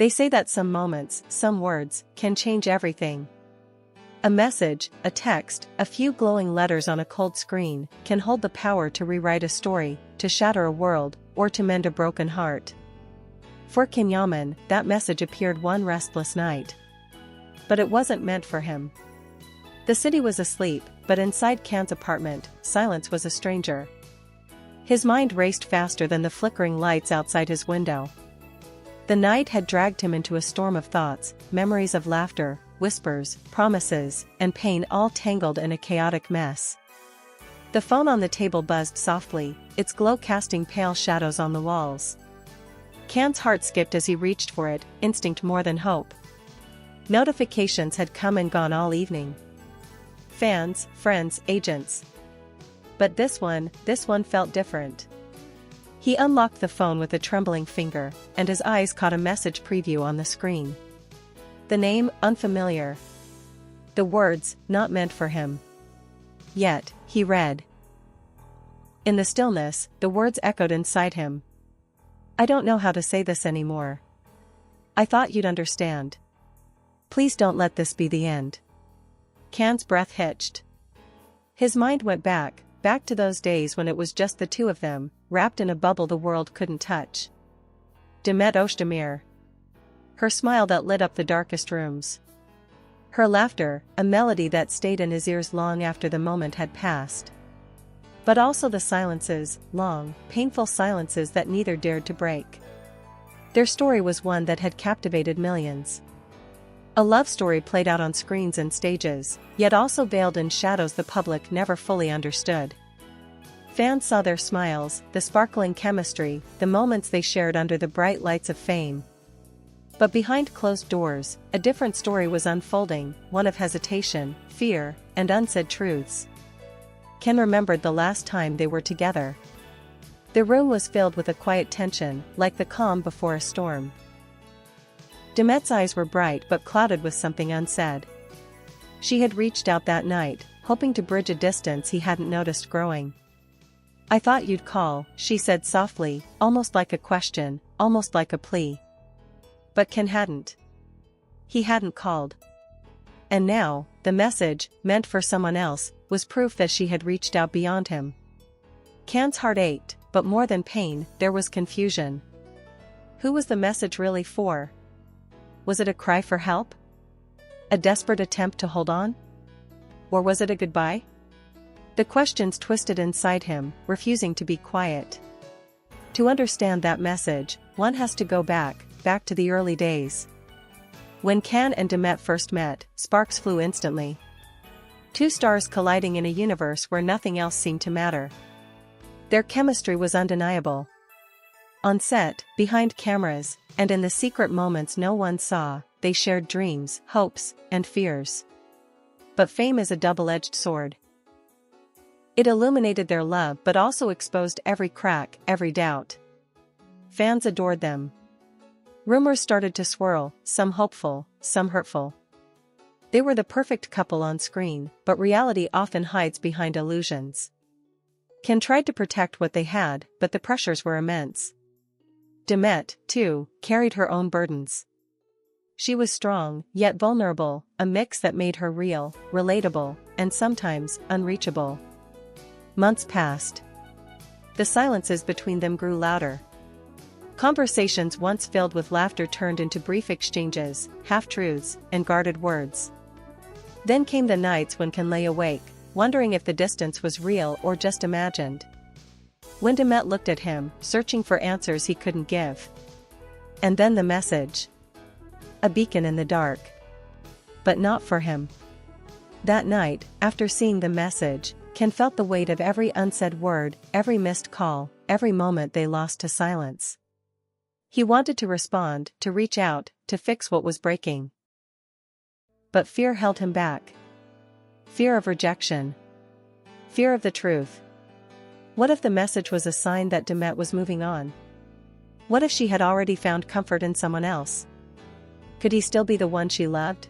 They say that some moments, some words, can change everything. A message, a text, a few glowing letters on a cold screen, can hold the power to rewrite a story, to shatter a world, or to mend a broken heart. For Yaman, that message appeared one restless night. But it wasn't meant for him. The city was asleep, but inside Can's apartment, silence was a stranger. His mind raced faster than the flickering lights outside his window. The night had dragged him into a storm of thoughts, memories of laughter, whispers, promises, and pain, all tangled in a chaotic mess. The phone on the table buzzed softly, its glow casting pale shadows on the walls. Can's heart skipped as he reached for it, instinct more than hope. Notifications had come and gone all evening. Fans, friends, agents. But this one felt different. He unlocked the phone with a trembling finger, and his eyes caught a message preview on the screen. The name, unfamiliar. The words, not meant for him. Yet, he read. In the stillness, the words echoed inside him. I don't know how to say this anymore. I thought you'd understand. Please don't let this be the end. Can's breath hitched. His mind went back to those days when it was just the two of them, wrapped in a bubble the world couldn't touch. Demet Özdemir. Her smile that lit up the darkest rooms. Her laughter, a melody that stayed in his ears long after the moment had passed. But also the silences, long, painful silences that neither dared to break. Their story was one that had captivated millions. A love story played out on screens and stages, yet also veiled in shadows the public never fully understood. Fans saw their smiles, the sparkling chemistry, the moments they shared under the bright lights of fame. But behind closed doors, a different story was unfolding, one of hesitation, fear, and unsaid truths. Can remembered the last time they were together. The room was filled with a quiet tension, like the calm before a storm. Demet's eyes were bright but clouded with something unsaid. She had reached out that night, hoping to bridge a distance he hadn't noticed growing. I thought you'd call, she said softly, almost like a question, almost like a plea. But Ken hadn't. He hadn't called. And now, the message, meant for someone else, was proof that she had reached out beyond him. Can's heart ached, but more than pain, there was confusion. Who was the message really for? Was it a cry for help? A desperate attempt to hold on? Or was it a goodbye? The questions twisted inside him, refusing to be quiet. To understand that message, one has to go back to the early days. When Can and Demet first met, sparks flew instantly. Two stars colliding in a universe where nothing else seemed to matter. Their chemistry was undeniable. On set, behind cameras, and in the secret moments no one saw, they shared dreams, hopes, and fears. But fame is a double-edged sword. It illuminated their love but also exposed every crack, every doubt. Fans adored them. Rumors started to swirl, some hopeful, some hurtful. They were the perfect couple on screen, but reality often hides behind illusions. Ken tried to protect what they had, but the pressures were immense. Demet, too, carried her own burdens. She was strong, yet vulnerable, a mix that made her real, relatable, and sometimes unreachable. Months passed. The silences between them grew louder. Conversations once filled with laughter turned into brief exchanges, half-truths, and guarded words. Then came the nights when Ken lay awake, wondering if the distance was real or just imagined. When Demet looked at him, searching for answers he couldn't give. And then the message. A beacon in the dark. But not for him. That night, after seeing the message, Ken felt the weight of every unsaid word, every missed call, every moment they lost to silence. He wanted to respond, to reach out, to fix what was breaking. But fear held him back. Fear of rejection. Fear of the truth. What if the message was a sign that Demet was moving on? What if she had already found comfort in someone else? Could he still be the one she loved?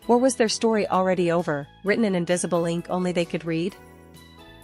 Or was their story already over, written in invisible ink only they could read?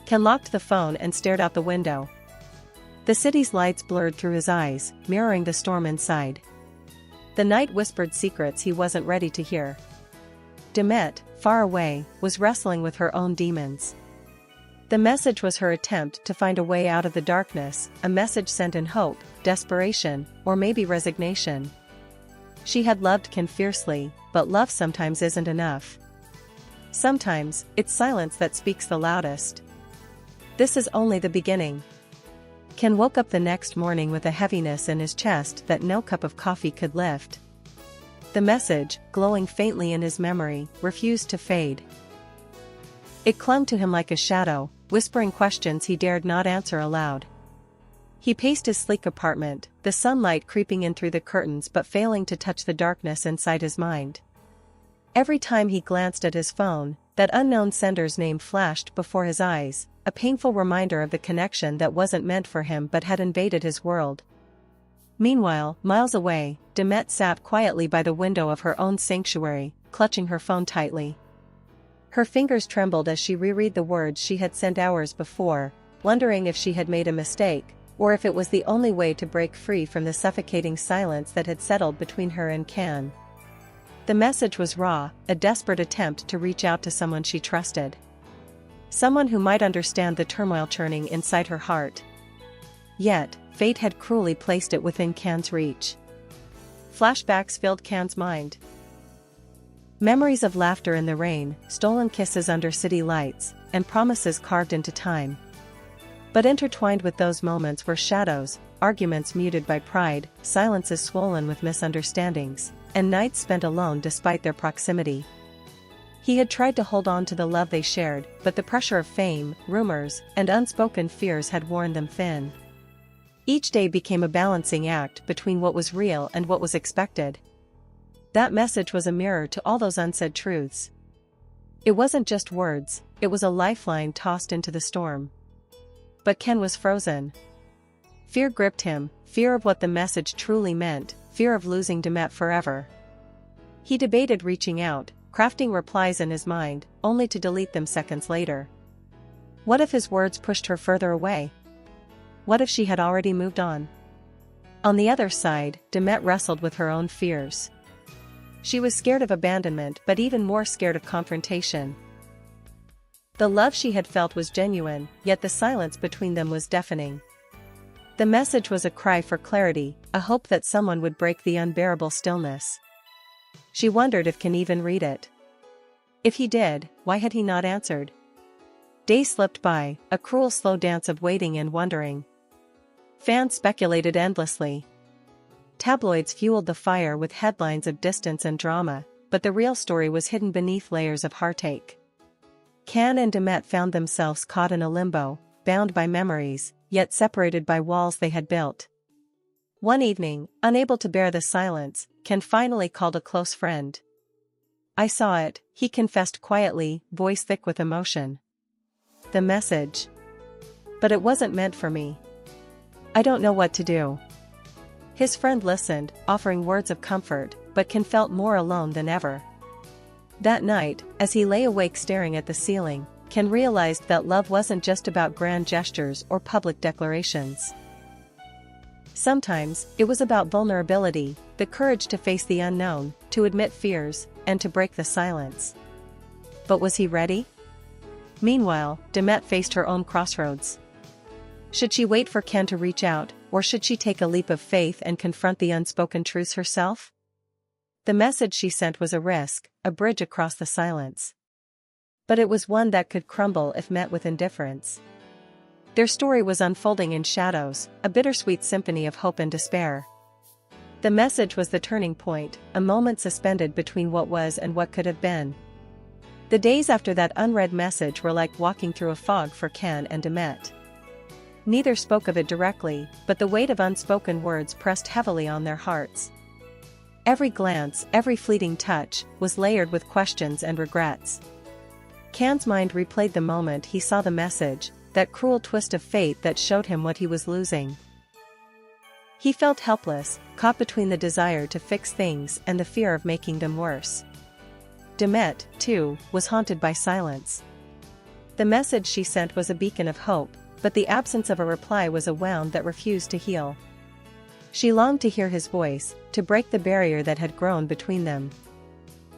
Ken locked the phone and stared out the window. The city's lights blurred through his eyes, mirroring the storm inside. The night whispered secrets he wasn't ready to hear. Demet, far away, was wrestling with her own demons. The message was her attempt to find a way out of the darkness, a message sent in hope, desperation, or maybe resignation. She had loved Ken fiercely, but love sometimes isn't enough. Sometimes, it's silence that speaks the loudest. This is only the beginning. Ken woke up the next morning with a heaviness in his chest that no cup of coffee could lift. The message, glowing faintly in his memory, refused to fade. It clung to him like a shadow, whispering questions he dared not answer aloud. He paced his sleek apartment, the sunlight creeping in through the curtains but failing to touch the darkness inside his mind. Every time he glanced at his phone, that unknown sender's name flashed before his eyes, a painful reminder of the connection that wasn't meant for him but had invaded his world. Meanwhile, miles away, Demet sat quietly by the window of her own sanctuary, clutching her phone tightly. Her fingers trembled as she reread the words she had sent hours before, wondering if she had made a mistake, or if it was the only way to break free from the suffocating silence that had settled between her and Ken. The message was raw, a desperate attempt to reach out to someone she trusted. Someone who might understand the turmoil churning inside her heart. Yet, fate had cruelly placed it within Ken's reach. Flashbacks filled Ken's mind. Memories of laughter in the rain, stolen kisses under city lights, and promises carved into time. But intertwined with those moments were shadows, arguments muted by pride, silences swollen with misunderstandings, and nights spent alone despite their proximity. He had tried to hold on to the love they shared, but the pressure of fame, rumors, and unspoken fears had worn them thin. Each day became a balancing act between what was real and what was expected. That message was a mirror to all those unsaid truths. It wasn't just words, it was a lifeline tossed into the storm. But Ken was frozen. Fear gripped him, fear of what the message truly meant, fear of losing Demet forever. He debated reaching out, crafting replies in his mind, only to delete them seconds later. What if his words pushed her further away? What if she had already moved on? On the other side, Demet wrestled with her own fears. She was scared of abandonment but even more scared of confrontation. The love she had felt was genuine, yet the silence between them was deafening. The message was a cry for clarity, a hope that someone would break the unbearable stillness. She wondered if Ken even read it. If he did, why had he not answered? Days slipped by, a cruel slow dance of waiting and wondering. Fans speculated endlessly. Tabloids fueled the fire with headlines of distance and drama, but the real story was hidden beneath layers of heartache. Ken and Demet found themselves caught in a limbo, bound by memories, yet separated by walls they had built. One evening, unable to bear the silence, Ken finally called a close friend. "I saw it," he confessed quietly, voice thick with emotion. "The message. But it wasn't meant for me. I don't know what to do." His friend listened, offering words of comfort, but Ken felt more alone than ever. That night, as he lay awake staring at the ceiling, Ken realized that love wasn't just about grand gestures or public declarations. Sometimes, it was about vulnerability, the courage to face the unknown, to admit fears, and to break the silence. But was he ready? Meanwhile, Demet faced her own crossroads. Should she wait for Ken to reach out, or should she take a leap of faith and confront the unspoken truths herself? The message she sent was a risk, a bridge across the silence. But it was one that could crumble if met with indifference. Their story was unfolding in shadows, a bittersweet symphony of hope and despair. The message was the turning point, a moment suspended between what was and what could have been. The days after that unread message were like walking through a fog for Ken and Demet. Neither spoke of it directly, but the weight of unspoken words pressed heavily on their hearts. Every glance, every fleeting touch, was layered with questions and regrets. Ken's mind replayed the moment he saw the message, that cruel twist of fate that showed him what he was losing. He felt helpless, caught between the desire to fix things and the fear of making them worse. Demet, too, was haunted by silence. The message she sent was a beacon of hope, but the absence of a reply was a wound that refused to heal. She longed to hear his voice, to break the barrier that had grown between them.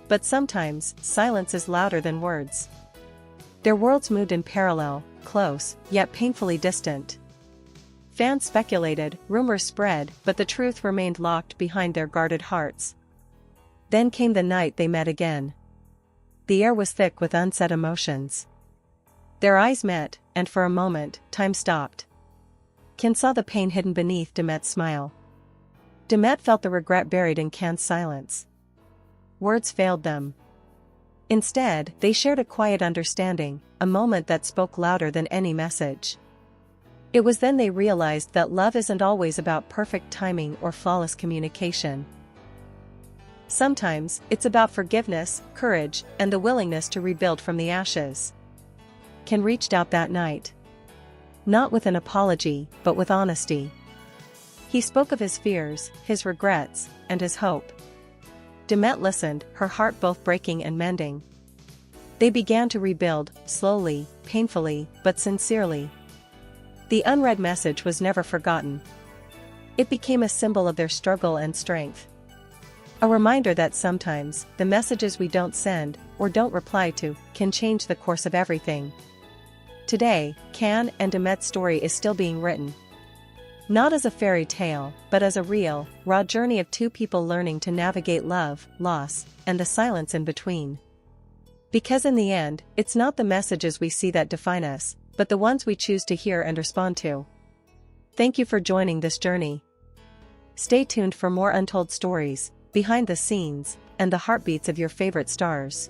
But sometimes, silence is louder than words. Their worlds moved in parallel, close, yet painfully distant. Fans speculated, rumors spread, but the truth remained locked behind their guarded hearts. Then came the night they met again. The air was thick with unsaid emotions. Their eyes met, and for a moment, time stopped. Can saw the pain hidden beneath Demet's smile. Demet felt the regret buried in Can's silence. Words failed them. Instead, they shared a quiet understanding, a moment that spoke louder than any message. It was then they realized that love isn't always about perfect timing or flawless communication. Sometimes, it's about forgiveness, courage, and the willingness to rebuild from the ashes. Can reached out that night. Not with an apology, but with honesty. He spoke of his fears, his regrets, and his hope. Demet listened, her heart both breaking and mending. They began to rebuild, slowly, painfully, but sincerely. The unread message was never forgotten. It became a symbol of their struggle and strength. A reminder that sometimes, the messages we don't send, or don't reply to, can change the course of everything. Today, Can and Demet's story is still being written. Not as a fairy tale, but as a real, raw journey of two people learning to navigate love, loss, and the silence in between. Because in the end, it's not the messages we see that define us, but the ones we choose to hear and respond to. Thank you for joining this journey. Stay tuned for more untold stories, behind the scenes, and the heartbeats of your favorite stars.